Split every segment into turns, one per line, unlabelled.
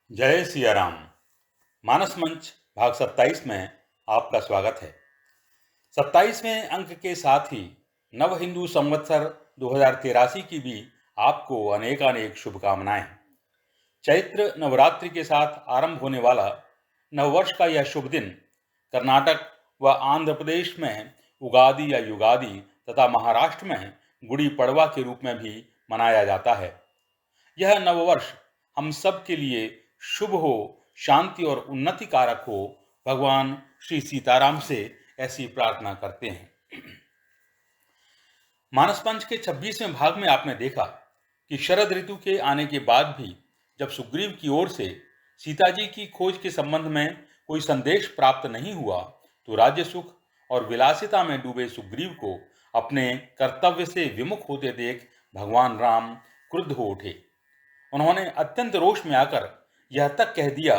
जय सिया राम। मानस मंच भाग 27 में आपका स्वागत है। 27वें अंक के साथ ही नव हिंदू संवत्सर 2083 की भी आपको अनेकानेक शुभकामनाएं। चैत्र नवरात्रि के साथ आरंभ होने वाला नववर्ष का यह शुभ दिन कर्नाटक व आंध्र प्रदेश में उगादि या युगादि तथा महाराष्ट्र में गुड़ी पड़वा के रूप में भी मनाया जाता है। यह नववर्ष हम सब के लिए शुभ हो, शांति और उन्नति कारक हो, भगवान श्री सीताराम से ऐसी प्रार्थना करते हैं। मानस पंच के 26वें भाग में आपने देखा कि शरद ऋतु के आने के बाद भी जब सुग्रीव की ओर से सीता जी की खोज के संबंध में कोई संदेश प्राप्त नहीं हुआ, तो राज्य सुख और विलासिता में डूबे सुग्रीव को अपने कर्तव्य से विमुख होते देख भगवान राम क्रुद्ध हो उठे। उन्होंने अत्यंत रोष में आकर यह तक कह दिया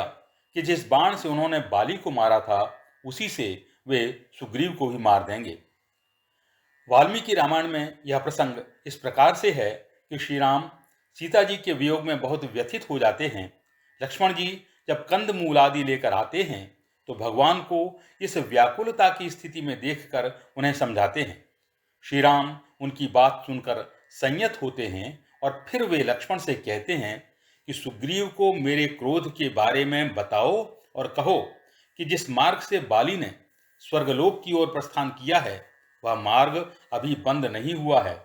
कि जिस बाण से उन्होंने बाली को मारा था, उसी से वे सुग्रीव को भी मार देंगे। वाल्मीकि रामायण में यह प्रसंग इस प्रकार से है कि श्री राम सीता जी के वियोग में बहुत व्यथित हो जाते हैं। लक्ष्मण जी जब कंद मूल आदि लेकर आते हैं, तो भगवान को इस व्याकुलता की स्थिति में देखकर उन्हें समझाते हैं। श्री राम उनकी बात सुनकर संयत होते हैं और फिर वे लक्ष्मण से कहते हैं कि सुग्रीव को मेरे क्रोध के बारे में बताओ और कहो कि जिस मार्ग से बाली ने स्वर्गलोक की ओर प्रस्थान किया है, वह मार्ग अभी बंद नहीं हुआ है।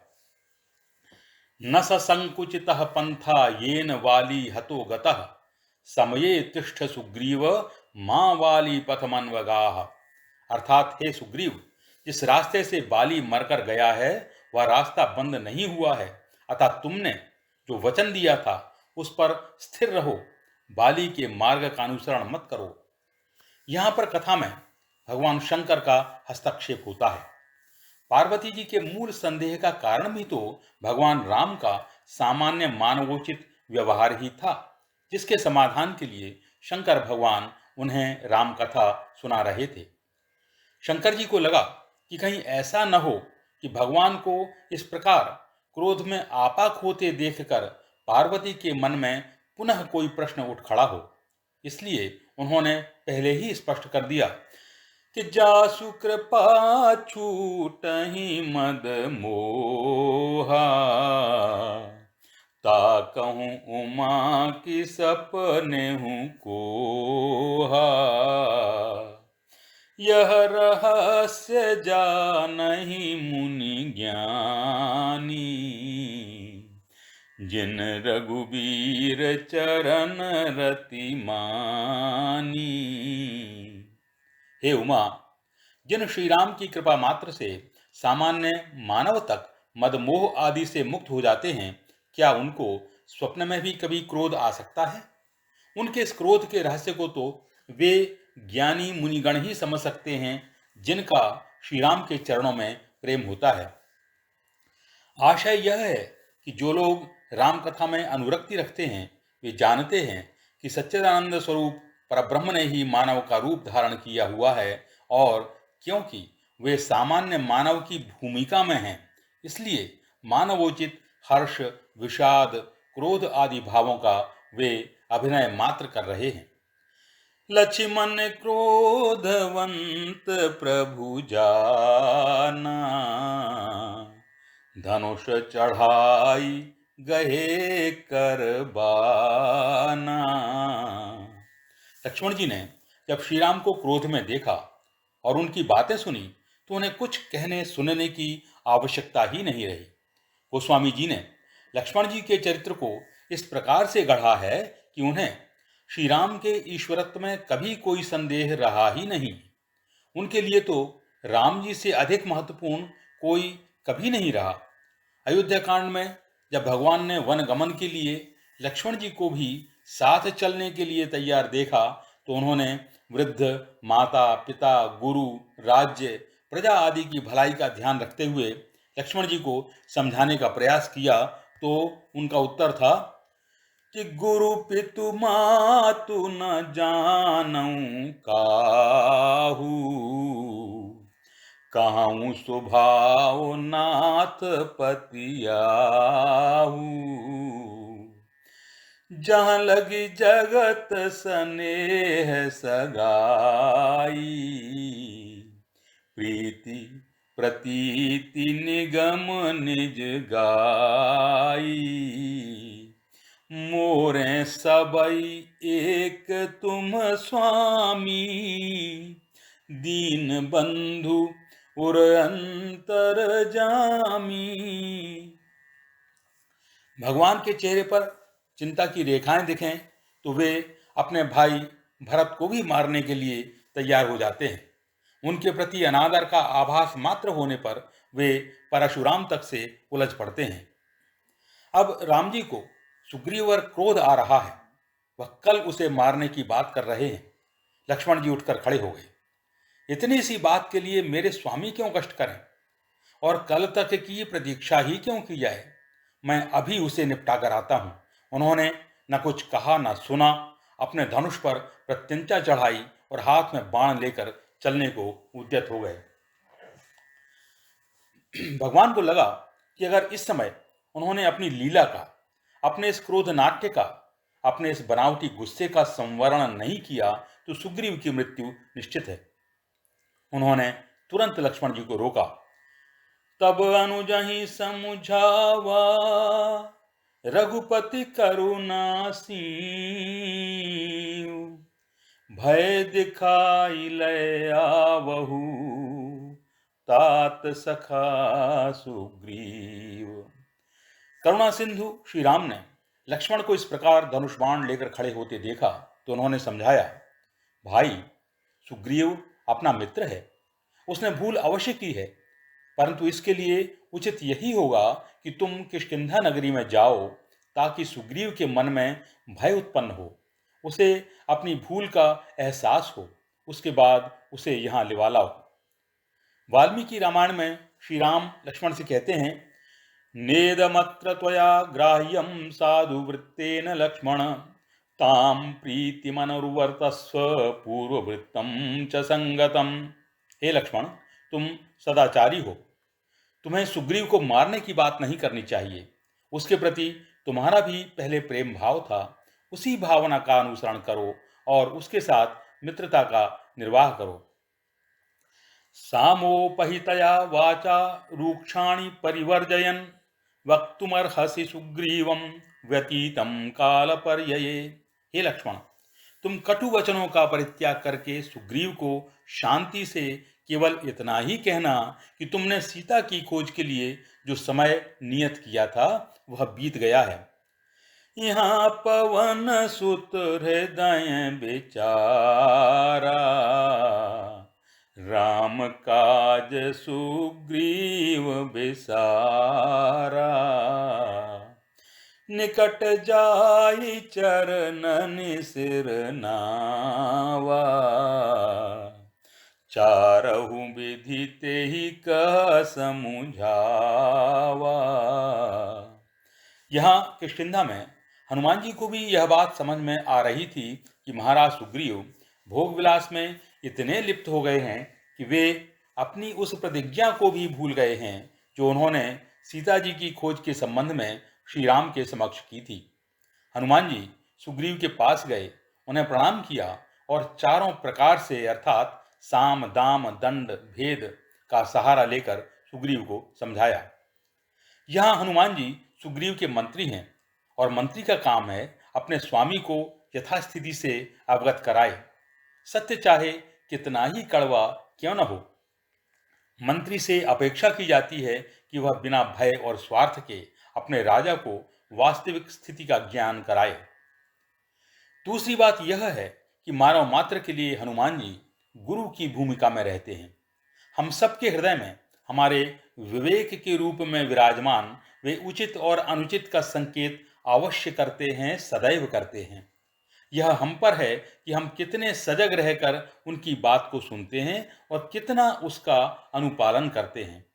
न संकुचितः पंथा येन वाली हतो गतः समये तिष्ठ सुग्रीव मां वाली पथमन्वगाः। अर्थात हे सुग्रीव, जिस रास्ते से बाली मरकर गया है, वह रास्ता बंद नहीं हुआ है, अतः तुमने जो वचन दिया था उस पर स्थिर रहो, बाली के मार्ग का अनुसरण मत करो। यहां पर कथा में भगवान शंकर का हस्तक्षेप होता है। पार्वती जी के मूल संदेह का कारण भी तो भगवान राम का सामान्य मानवोचित व्यवहार ही था, जिसके समाधान के लिए शंकर भगवान उन्हें राम कथा सुना रहे थे। शंकर जी को लगा कि कहीं ऐसा न हो कि भगवान को इस प्रकार क्रोध में आपाक होते देखकर पार्वती के मन में पुनः कोई प्रश्न उठ खड़ा हो। इसलिए उन्होंने पहले ही स्पष्ट कर दिया कि जासु कृपा छूटहि मद मोहा, ता कहूँ उमा की सपने हूँ कोहा। यह रहस्य जानहि मुनि ज्ञानी, जिन रघुबीर चरण रति मानी। हे उमा, जिन श्री राम की कृपा मात्र से सामान्य मानव तक मदमोह आदि से मुक्त हो जाते हैं, क्या उनको स्वप्न में भी कभी क्रोध आ सकता है? उनके इस क्रोध के रहस्य को तो वे ज्ञानी मुनिगण ही समझ सकते हैं, जिनका श्री राम के चरणों में प्रेम होता है। आशय यह है कि जो लोग राम कथा में अनुरक्ति रखते हैं, वे जानते हैं कि सच्चिदानंद स्वरूप परब्रह्म ने ही मानव का रूप धारण किया हुआ है, और क्योंकि वे सामान्य मानव की भूमिका में हैं, इसलिए मानवोचित हर्ष, विषाद, क्रोध आदि भावों का वे अभिनय मात्र कर रहे हैं। लक्ष्मण क्रोधवंत प्रभु जाना, धनुष चढ़ाई गए करबाना। लक्ष्मण जी ने जब श्री राम को क्रोध में देखा और उनकी बातें सुनी, तो उन्हें कुछ कहने सुनने की आवश्यकता ही नहीं रही। गोस्वामी जी ने लक्ष्मण जी के चरित्र को इस प्रकार से गढ़ा है कि उन्हें श्री राम के ईश्वरत्व में कभी कोई संदेह रहा ही नहीं। उनके लिए तो राम जी से अधिक महत्वपूर्ण कोई कभी नहीं रहा। अयोध्या कांड में जब भगवान ने वन गमन के लिए लक्ष्मण जी को भी साथ चलने के लिए तैयार देखा, तो उन्होंने वृद्ध, माता, पिता, गुरु, राज्य, प्रजा आदि की भलाई का ध्यान रखते हुए लक्ष्मण जी को समझाने का प्रयास किया। तो उनका उत्तर था कि गुरु पितु मातु न जानऊं काहू, कहूँ स्वभाव नाथ पतियाहू। जहाँ लगी जगत स्नेह सगाई, प्रीति प्रतीति निगम निज गाई, मोरे सबई एक तुम स्वामी, दीन बंधु उर अंतर जामी। भगवान के चेहरे पर चिंता की रेखाएं दिखें तो वे अपने भाई भरत को भी मारने के लिए तैयार हो जाते हैं। उनके प्रति अनादर का आभास मात्र होने पर वे परशुराम तक से उलझ पड़ते हैं। अब राम जी को सुग्रीव पर क्रोध आ रहा है। वह कल उसे मारने की बात कर रहे हैं। लक्ष्मण जी उठकर खड़े हो गए। इतनी सी बात के लिए मेरे स्वामी क्यों कष्ट करें और कल तक की प्रतीक्षा ही क्यों की जाए? मैं अभी उसे निपटा कर आता हूं। उन्होंने न कुछ कहा न सुना, अपने धनुष पर प्रत्यंचा चढ़ाई और हाथ में बाण लेकर चलने को उद्यत हो गए। भगवान को लगा कि अगर इस समय उन्होंने अपनी लीला का, अपने इस क्रोध नाट्य का, अपने इस बनावटी गुस्से का संवरण नहीं किया तो सुग्रीव की मृत्यु निश्चित है। उन्होंने तुरंत लक्ष्मण जी को रोका। तब अनुजहि समुझावा, रघुपति करुणा सीयु, भय दिखाई लय आवहु, तात सखा सुग्रीव। करुणा सिंधु श्री राम ने लक्ष्मण को इस प्रकार धनुष बाण लेकर खड़े होते देखा तो उन्होंने समझाया, भाई, सुग्रीव अपना मित्र है, उसने भूल अवश्य की है, परंतु इसके लिए उचित यही होगा कि तुम किष्किंधा नगरी में जाओ ताकि सुग्रीव के मन में भय उत्पन्न हो, उसे अपनी भूल का एहसास हो, उसके बाद उसे यहाँ लिवा लाओ। वाल्मीकि रामायण में श्री राम लक्ष्मण से कहते हैं, नेदमत्र त्वया ग्राह्यं साधु वृत्तेन लक्ष्मण, ताम प्रीतिमनुवर्तस्व पूर्ववृत्तं च संगतम। हे लक्ष्मण, तुम सदाचारी हो, तुम्हें सुग्रीव को मारने की बात नहीं करनी चाहिए। उसके प्रति तुम्हारा भी पहले प्रेम भाव था, उसी भावना का अनुसरण करो और उसके साथ मित्रता का निर्वाह करो। सामोपहितया वाचा रूक्षाणि परिवर्जयन्, वक्तुमर्हसि सुग्रीवं व्यतीतं कालपर्यये। हे लक्ष्मण, तुम कटु वचनों का परित्याग करके सुग्रीव को शांति से केवल इतना ही कहना कि तुमने सीता की खोज के लिए जो समय नियत किया था वह बीत गया है। यहाँ पवन सुत हृदय बेचारा, राम काज सुग्रीव बिसारा, निकट जाई चरणन सिर नावा, चारहु विधि तेहि कह समुझावा। यहाँ किष्किंधा में हनुमान जी को भी यह बात समझ में आ रही थी कि महाराज सुग्रीव भोग विलास में इतने लिप्त हो गए हैं कि वे अपनी उस प्रतिज्ञा को भी भूल गए हैं जो उन्होंने सीता जी की खोज के संबंध में श्री राम के समक्ष की थी। हनुमान जी सुग्रीव के पास गए, उन्हें प्रणाम किया और चारों प्रकार से अर्थात साम दाम दंड भेद का सहारा लेकर सुग्रीव को समझाया। यहाँ हनुमान जी सुग्रीव के मंत्री हैं और मंत्री का काम है अपने स्वामी को यथास्थिति से अवगत कराए, सत्य चाहे कितना ही कड़वा क्यों न हो। मंत्री से अपेक्षा की जाती है कि वह बिना भय और स्वार्थ के अपने राजा को वास्तविक स्थिति का ज्ञान कराए। दूसरी बात यह है कि मानव मात्र के लिए हनुमान जी गुरु की भूमिका में रहते हैं। हम सबके हृदय में हमारे विवेक के रूप में विराजमान वे उचित और अनुचित का संकेत अवश्य करते हैं, सदैव करते हैं। यह हम पर है कि हम कितने सजग रहकर उनकी बात को सुनते हैं और कितना उसका अनुपालन करते हैं।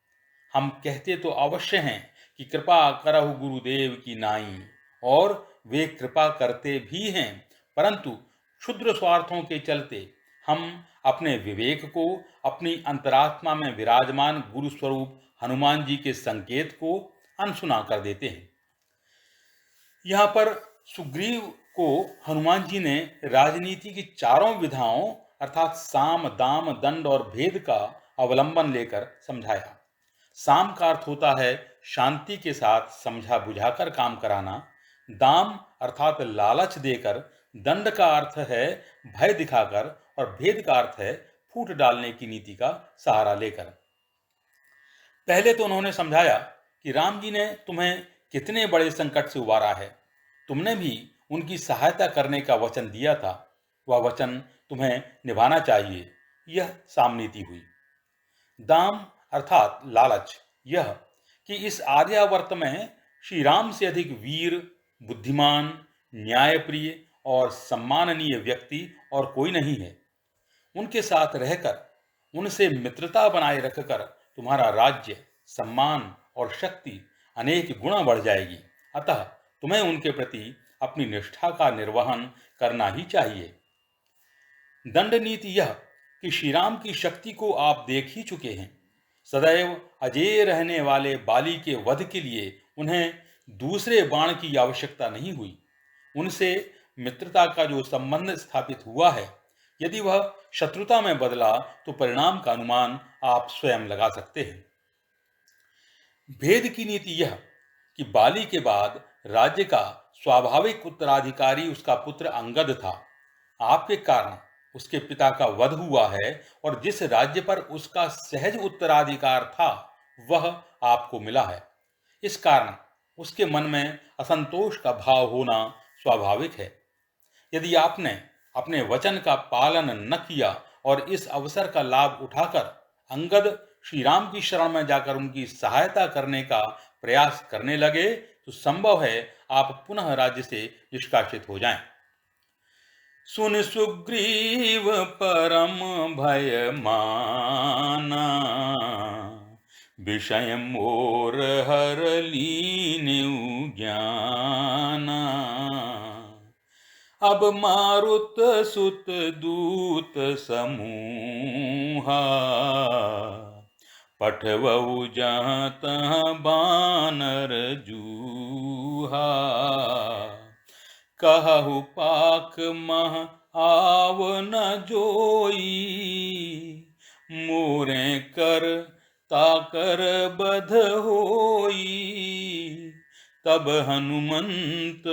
हम कहते तो अवश्य हैं कि कृपा करहु गुरुदेव की नाई, और वे कृपा करते भी हैं, परंतु क्षुद्र स्वार्थों के चलते हम अपने विवेक को, अपनी अंतरात्मा में विराजमान गुरु स्वरूप हनुमान जी के संकेत को अनसुना कर देते हैं। यहाँ पर सुग्रीव को हनुमान जी ने राजनीति की चारों विधाओं अर्थात साम, दाम, दंड और भेद का अवलंबन लेकर समझाया। साम का अर्थ होता है शांति के साथ समझा बुझाकर काम कराना। दाम अर्थात लालच देकर। दंड का अर्थ है भय दिखाकर। और भेद का अर्थ है फूट डालने की नीति का सहारा लेकर। पहले तो उन्होंने समझाया कि राम जी ने तुम्हें कितने बड़े संकट से उबारा है। तुमने भी उनकी सहायता करने का वचन दिया था। वह वचन तुम्हें निभाना चाहिए। यह सामनीति हुई। दाम अर्थात लालच, यह कि इस आर्यावर्त में श्री राम से अधिक वीर, बुद्धिमान, न्यायप्रिय और सम्माननीय व्यक्ति और कोई नहीं है। उनके साथ रहकर, उनसे मित्रता बनाए रखकर तुम्हारा राज्य, सम्मान और शक्ति अनेक गुना बढ़ जाएगी। अतः तुम्हें उनके प्रति अपनी निष्ठा का निर्वहन करना ही चाहिए। दंड नीति यह कि श्री राम की शक्ति को आप देख ही चुके हैं। सदैव अजेय रहने वाले बाली के वध के लिए उन्हें दूसरे बाण की आवश्यकता नहीं हुई। उनसे मित्रता का जो संबंध स्थापित हुआ है, यदि वह शत्रुता में बदला तो परिणाम का अनुमान आप स्वयं लगा सकते हैं। भेद की नीति यह कि बाली के बाद राज्य का स्वाभाविक उत्तराधिकारी उसका पुत्र अंगद था। आपके कारण उसके पिता का वध हुआ है और जिस राज्य पर उसका सहज उत्तराधिकार था वह आपको मिला है। इस कारण उसके मन में असंतोष का भाव होना स्वाभाविक है। यदि आपने अपने वचन का पालन न किया और इस अवसर का लाभ उठाकर अंगद श्री राम की शरण में जाकर उनकी सहायता करने का प्रयास करने लगे तो संभव है आप पुनः राज्य से निष्कासित हो जाएं। सुन सुग्रीव परम भय माना, विषय मोर हर लीन्यु ज्ञाना। अब मारुत सुत दूत समूहा, पठवऊ जहाँ तहाँ बानर जूहा। कहु पाक मह आव न जोई, मोरे कर ताकर बध होई। तब हनुमंत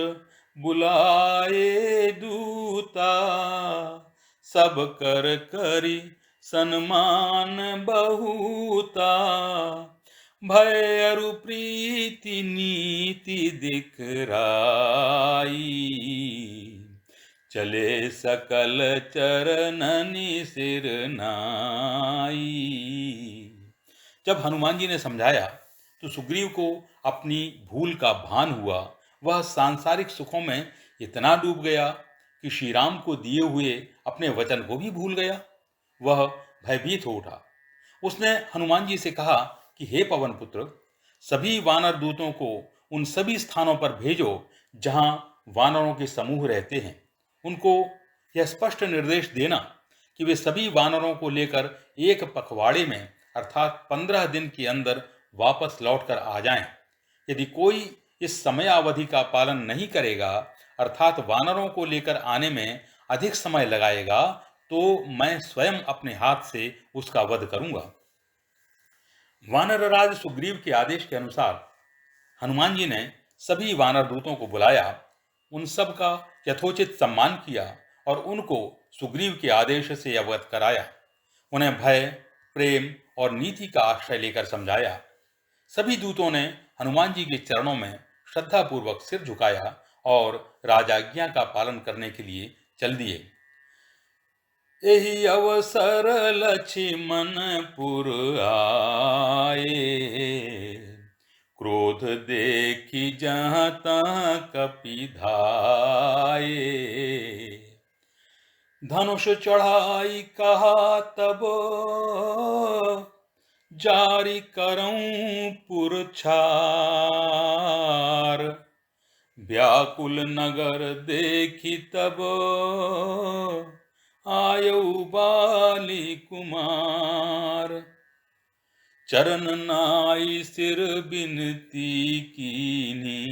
बुलाए दूता, सब कर करी सन्मान बहुता। भय अरु प्रीति नीति दिखराई, चले सकल चरणनि सिर नाई। जब हनुमान जी ने समझाया तो सुग्रीव को अपनी भूल का भान हुआ। वह सांसारिक सुखों में इतना डूब गया कि श्री राम को दिए हुए अपने वचन को भी भूल गया। वह भयभीत हो उठा। उसने हनुमान जी से कहा कि हे पवन पुत्र, सभी वानर दूतों को उन सभी स्थानों पर भेजो जहां वानरों के समूह रहते हैं। उनको यह स्पष्ट निर्देश देना कि वे सभी वानरों को लेकर एक पखवाड़े में अर्थात 15 दिन के अंदर वापस लौटकर आ जाएं। यदि कोई इस समयावधि का पालन नहीं करेगा अर्थात वानरों को लेकर आने में अधिक समय लगाएगा तो मैं स्वयं अपने हाथ से उसका वध करूंगा। वानरराज सुग्रीव के आदेश के अनुसार हनुमान जी ने सभी वानर दूतों को बुलाया, उन सब का यथोचित सम्मान किया और उनको सुग्रीव के आदेश से अवगत कराया। उन्हें भय, प्रेम और नीति का आश्रय लेकर समझाया। सभी दूतों ने हनुमान जी के चरणों में श्रद्धापूर्वक सिर झुकाया और राजाज्ञा का पालन करने के लिए चल दिए। एहि अवसर लक्ष्मण पुर आए, क्रोध देखी जहाँ तहाँ कपि धाये। धनुष चढ़ाई कहा तब, जारी करऊं पुरछार। व्याकुल नगर देखी तब, आयऊ बाली कुमार। चरण नाई सिर बिनती कीनी,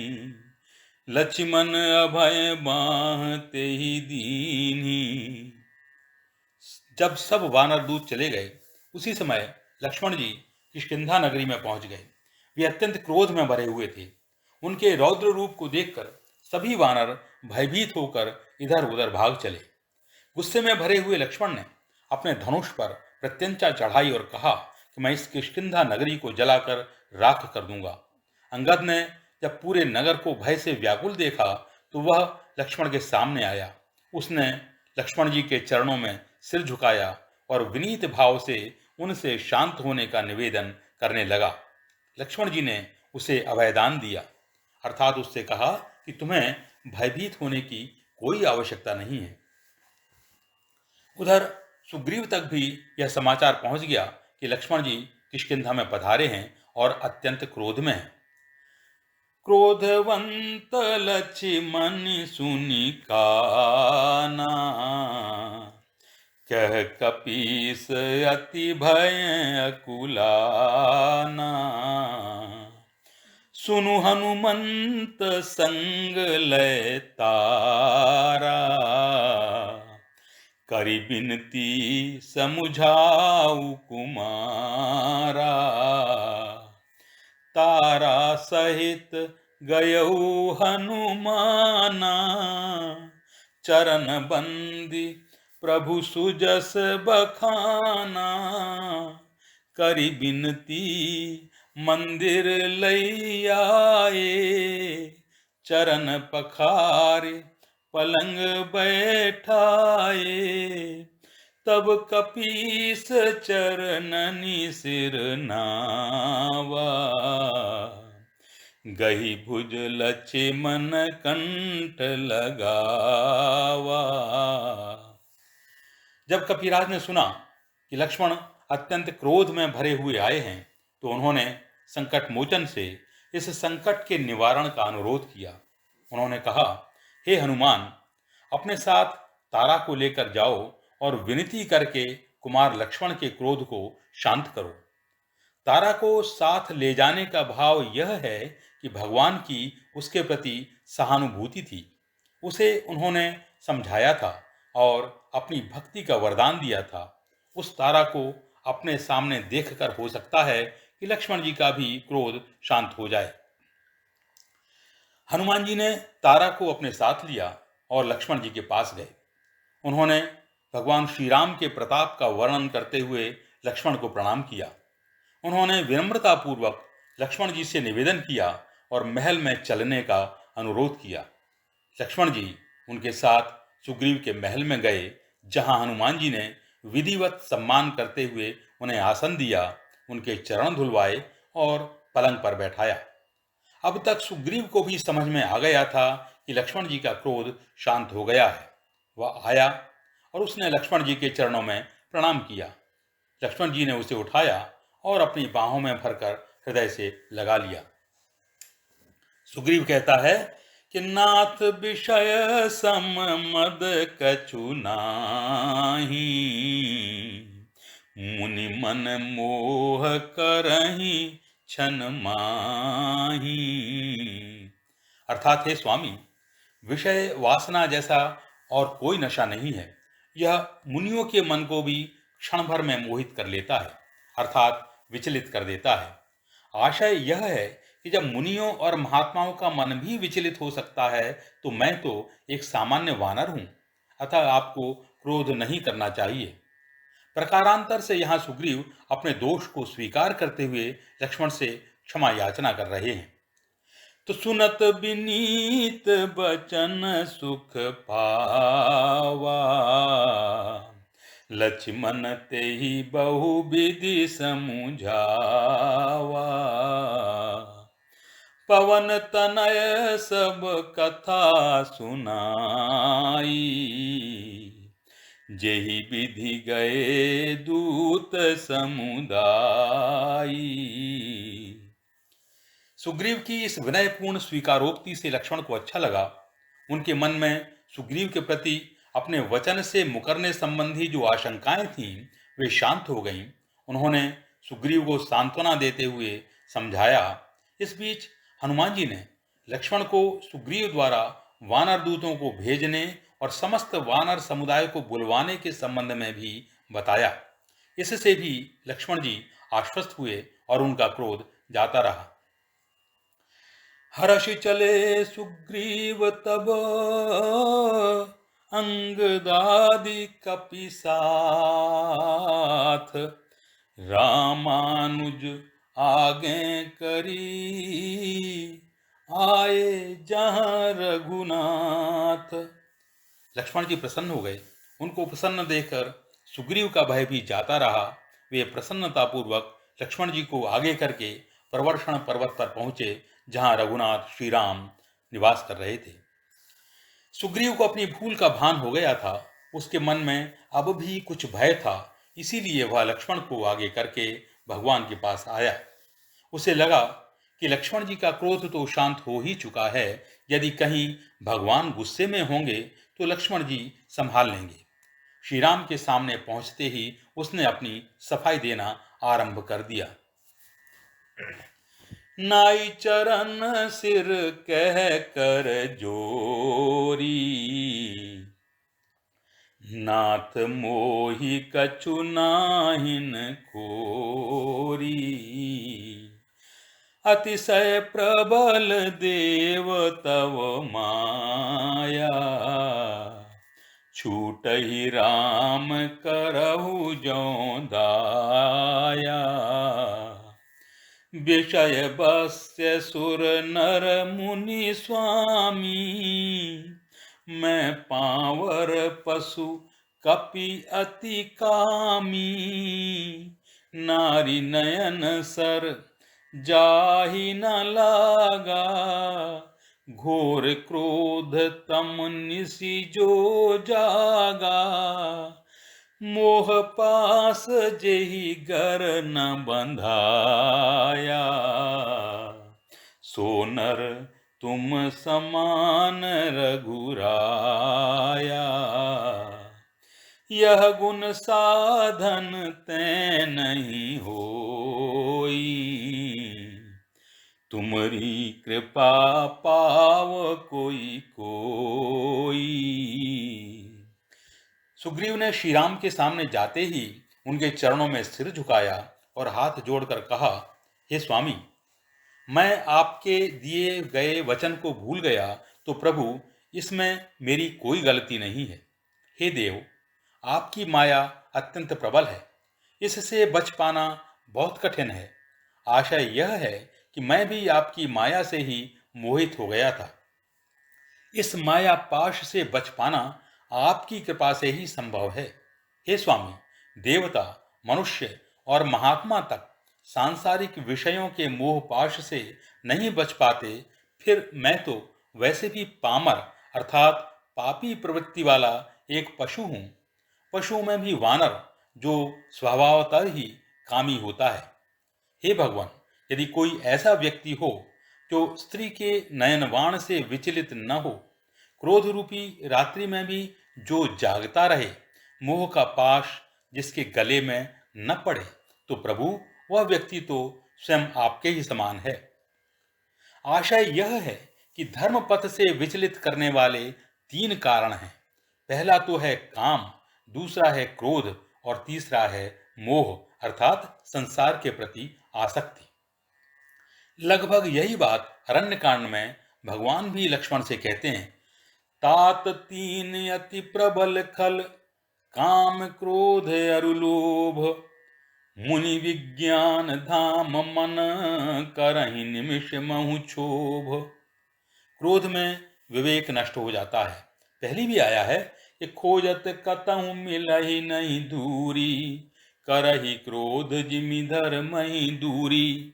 लक्ष्मण अभय बाहते ही दीनी। जब सब वानर दूत चले गए, उसी समय लक्ष्मण जी किष्किंधा नगरी में पहुंच गए। वे अत्यंत क्रोध में भरे हुए थे। उनके रौद्र रूप को देखकर सभी वानर भयभीत होकर इधर उधर भाग चले। गुस्से में भरे हुए लक्ष्मण ने अपने धनुष पर प्रत्यंचा चढ़ाई और कहा कि मैं इस किष्किंधा नगरी को जलाकर राख कर दूंगा। अंगद ने जब पूरे नगर को भय से व्याकुल देखा तो वह लक्ष्मण के सामने आया। उसने लक्ष्मण जी के चरणों में सिर झुकाया और विनीत भाव से उनसे शांत होने का निवेदन करने लगा। लक्ष्मण जी ने उसे अभयदान दिया, अर्थात उससे कहा कि तुम्हें भयभीत होने की कोई आवश्यकता नहीं है। उधर सुग्रीव तक भी यह समाचार पहुंच गया कि लक्ष्मण जी किष्किंधा में पधारे हैं और अत्यंत क्रोध में हैं। क्रोधवंत लक्ष्मण सुनि काना, कह कपीस अति भय अकुलाना। सुनु हनुमंत संग लय तारा, करि बिनती समुझाऊ कुमारा। तारा सहित गयऊ हनुमाना, चरण बंदी प्रभु सुजस बखाना। करि बिनती मंदिर लई आए, चरण पखारे पलंग बैठाए। तब कपीस चरणनि सिर नावा, गही भुज लक्ष्मण कंठ लगावा। जब कपिराज ने सुना कि लक्ष्मण अत्यंत क्रोध में भरे हुए आए हैं तो उन्होंने संकट मोचन से इस संकट के निवारण का अनुरोध किया। उन्होंने कहा, हे हनुमान, अपने साथ तारा को लेकर जाओ और विनती करके कुमार लक्ष्मण के क्रोध को शांत करो। तारा को साथ ले जाने का भाव यह है कि भगवान की उसके प्रति सहानुभूति थी। उसे उन्होंने समझाया था और अपनी भक्ति का वरदान दिया था। उस तारा को अपने सामने देखकर हो सकता है कि लक्ष्मण जी का भी क्रोध शांत हो जाए। हनुमान जी ने तारा को अपने साथ लिया और लक्ष्मण जी के पास गए। उन्होंने भगवान श्री राम के प्रताप का वर्णन करते हुए लक्ष्मण को प्रणाम किया। उन्होंने विनम्रता पूर्वक लक्ष्मण जी से निवेदन किया और महल में चलने का अनुरोध किया। लक्ष्मण जी उनके साथ सुग्रीव के महल में गए, जहां हनुमान जी ने विधिवत सम्मान करते हुए उन्हें आसन दिया, उनके चरण धुलवाए और पलंग पर बैठाया। अब तक सुग्रीव को भी समझ में आ गया था कि लक्ष्मण जी का क्रोध शांत हो गया है। वह आया और उसने लक्ष्मण जी के चरणों में प्रणाम किया। लक्ष्मण जी ने उसे उठाया और अपनी बाहों में भरकर हृदय से लगा लिया। सुग्रीव कहता है कि नाथ विषय सम मद कछु नाहि, मुनि मन मोह करहि छन माही। अर्थात हे स्वामी, विषय वासना जैसा और कोई नशा नहीं है। यह मुनियों के मन को भी क्षण भर में मोहित कर लेता है, अर्थात विचलित कर देता है। आशय यह है कि जब मुनियों और महात्माओं का मन भी विचलित हो सकता है तो मैं तो एक सामान्य वानर हूं, अतः आपको क्रोध नहीं करना चाहिए। प्रकारांतर से यहाँ सुग्रीव अपने दोष को स्वीकार करते हुए लक्ष्मण से क्षमा याचना कर रहे हैं। तो सुनत विनीत बचन सुख पावा, लक्ष्मण तेहि बहु विधि समुझावा। पवन तनय सब कथा सुनाई, जेहि विधि गए दूत समुदाई। सुग्रीव की इस विनयपूर्ण स्वीकारोक्ति से लक्ष्मण को अच्छा लगा। उनके मन में सुग्रीव के प्रति अपने वचन से मुकरने संबंधी जो आशंकाएं थीं वे शांत हो गईं। उन्होंने सुग्रीव को सांत्वना देते हुए समझाया। इस बीच हनुमान जी ने लक्ष्मण को सुग्रीव द्वारा वानर दूतों को भेजने और समस्त वानर समुदाय को बुलवाने के संबंध में भी बताया। इससे भी लक्ष्मण जी आश्वस्त हुए और उनका क्रोध जाता रहा। हर्षि चले सुग्रीव तब अंगदादि कपि साथ, रामानुज आगे करी आए जहाँ रघुनाथ। लक्ष्मण जी प्रसन्न हो गए। उनको प्रसन्न देखकर सुग्रीव का भय भी जाता रहा। वे प्रसन्नतापूर्वक लक्ष्मण जी को आगे करके प्रवर्षण पर्वत पर पहुंचे, जहां रघुनाथ श्री राम निवास कर रहे थे। सुग्रीव को अपनी भूल का भान हो गया था। उसके मन में अब भी कुछ भय था, इसीलिए वह लक्ष्मण को आगे करके भगवान के पास आया। उसे लगा कि लक्ष्मण जी का क्रोध तो शांत हो ही चुका है। यदि कहीं भगवान गुस्से में होंगे तो लक्ष्मण जी संभाल लेंगे। श्री राम के सामने पहुंचते ही उसने अपनी सफाई देना आरंभ कर दिया। नाई चरण सिर कह कर जोरी, नाथ मोहि कछु नाहिन कोरी, अतिशय प्रबल देव तव माया, छूटहि राम करहु जौ दाया, विषय बस्य सुर नर मुनि स्वामी, मैं पावर पशु कपि अति कामी, नारी नयन सर जाहि न लागा, घोर क्रोध तम निसि जो जागा, मोह पास जेहि गर न बंधाया, सो नर तुम समान रघुराया, यह गुण साधन तै नहीं होई, तुमरी कृपा पाव कोई कोई। सुग्रीव ने श्री राम के सामने जाते ही उनके चरणों में सिर झुकाया और हाथ जोड़कर कहा, हे स्वामी, मैं आपके दिए गए वचन को भूल गया तो प्रभु, इसमें मेरी कोई गलती नहीं है। हे देव, आपकी माया अत्यंत प्रबल है, इससे बच पाना बहुत कठिन है। आशय यह है कि मैं भी आपकी माया से ही मोहित हो गया था। इस माया पाश से बच पाना आपकी कृपा से ही संभव है। हे स्वामी, देवता, मनुष्य और महात्मा तक सांसारिक विषयों के मोह पाश से नहीं बच पाते, फिर मैं तो वैसे भी पामर अर्थात पापी प्रवृत्ति वाला एक पशु हूं। पशु में भी वानर, जो स्वभावतः ही कामी होता है। हे भगवान, यदि कोई ऐसा व्यक्ति हो जो स्त्री के नयनवाण से विचलित न हो, क्रोध रूपी रात्रि में भी जो जागता रहे, मोह का पाश जिसके गले में न पड़े, तो प्रभु वह व्यक्ति तो स्वयं आपके ही समान है। आशय यह है कि धर्म पथ से विचलित करने वाले तीन कारण हैं। पहला तो है काम, दूसरा है क्रोध और तीसरा है मोह अर्थात संसार के प्रति आसक्ति। लगभग यही बात अरण्यकांड में भगवान भी लक्ष्मण से कहते हैं, तात तीन अति प्रबल खल, काम क्रोध अरु लोभ, मुनि विज्ञान धाम मन, करहि निमिष महु क्षोभ। क्रोध में विवेक नष्ट हो जाता है। पहले भी आया है कि खोजत कतहु मिलहि नहीं दूरी, करहि क्रोध जिमिधर मही दूरी।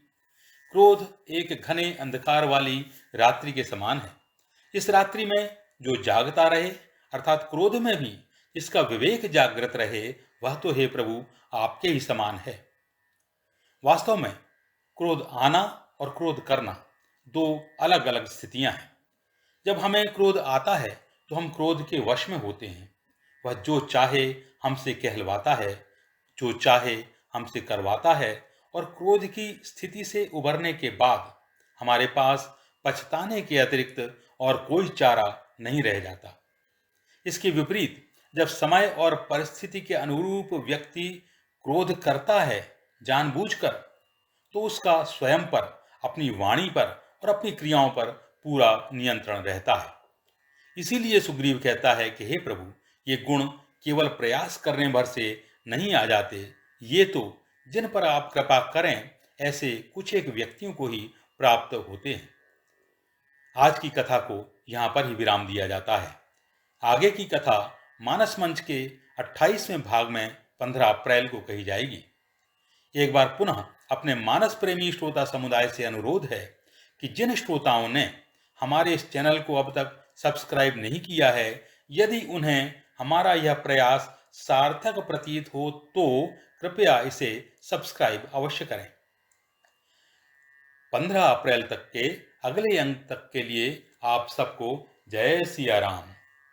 क्रोध एक घने अंधकार वाली रात्रि के समान है। इस रात्रि में जो जागता रहे अर्थात क्रोध में भी जिसका विवेक जागृत रहे, वह तो हे प्रभु आपके ही समान है। वास्तव में क्रोध आना और क्रोध करना दो अलग अलग स्थितियां हैं। जब हमें क्रोध आता है तो हम क्रोध के वश में होते हैं। वह जो चाहे हमसे कहलवाता है, जो चाहे हमसे करवाता है, और क्रोध की स्थिति से उबरने के बाद हमारे पास पछताने के अतिरिक्त और कोई चारा नहीं रह जाता। इसके विपरीत जब समय और परिस्थिति के अनुरूप व्यक्ति क्रोध करता है जानबूझकर, तो उसका स्वयं पर, अपनी वाणी पर और अपनी क्रियाओं पर पूरा नियंत्रण रहता है। इसीलिए सुग्रीव कहता है कि हे प्रभु, ये गुण केवल प्रयास करने भर से नहीं आ जाते, ये तो जिन पर आप कृपा करें ऐसे कुछ एक व्यक्तियों को ही प्राप्त होते हैं। आज की कथा को यहाँ पर ही विराम दिया जाता है। आगे की कथा मानस मंच के 28वें भाग में 15 अप्रैल को कही जाएगी। एक बार पुनः अपने मानस प्रेमी श्रोता समुदाय से अनुरोध है कि जिन श्रोताओं ने हमारे इस चैनल को अब तक सब्सक्राइब नहीं किया है, यदि उन्हें हमारा यह प्रयास सार्थक प्रतीत हो तो कृपया इसे सब्सक्राइब अवश्य करें। 15 अप्रैल तक के अगले अंक तक के लिए आप सबको जय सिया राम।